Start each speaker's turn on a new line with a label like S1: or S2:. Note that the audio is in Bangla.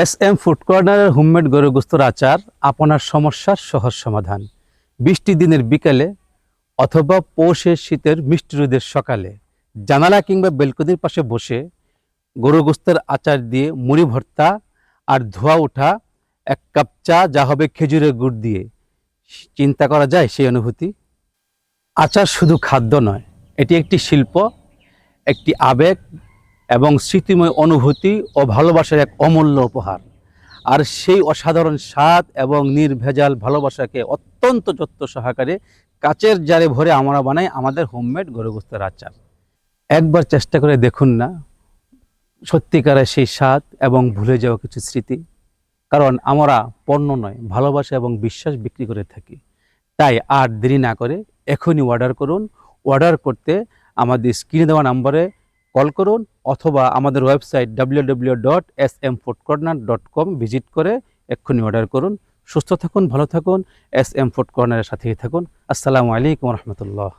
S1: এস এম ফুড কর্নারের হোমমেড গরুর গোস্তের আচার আপনার সমস্যার সহজ সমাধান। বৃষ্টি দিনের বিকালে অথবা পৌষের শীতের মিষ্টি রোদের সকালে জানালা কিংবা বেলকনির পাশে বসে গরুর গোস্তের আচার দিয়ে মুড়ি ভর্তা আর ধোয়া ওঠা এক কাপ চা, যা হবে খেজুরের গুড় দিয়ে। চিন্তা করা যায় সেই অনুভূতি। আচার শুধু খাদ্য নয়, এটি একটি শিল্প, একটি আবেগ এবং স্মৃতিময় অনুভূতি ও ভালোবাসার এক অমূল্য উপহার। আর সেই অসাধারণ স্বাদ এবং নির্ভেজাল ভালোবাসাকে অত্যন্ত যত্ন সহকারে কাচের জারে ভরে আমরা বানাই আমাদের হোমমেড গরুর গোস্তের আচার। একবার চেষ্টা করে দেখুন না, সত্যিকারের সেই স্বাদ এবং ভুলে যাওয়া কিছু স্মৃতি। কারণ আমরা পণ্য নয়, ভালোবাসা এবং বিশ্বাস বিক্রি করে থাকি। তাই আর দেরি না করে এখনই অর্ডার করুন। অর্ডার করতে আমাদের স্ক্রিনে দেওয়া নম্বরে কল করুন অথবা আমাদের ওয়েবসাইট www.smfoodcorner.com ভিজিট করে এক্ষুনি অর্ডার করুন। সুস্থ থাকুন, ভালো থাকুন, এস এম ফুড কর্নারের সাথেই থাকুন। আসসালামু আলাইকুম রহমতুল্লাহ।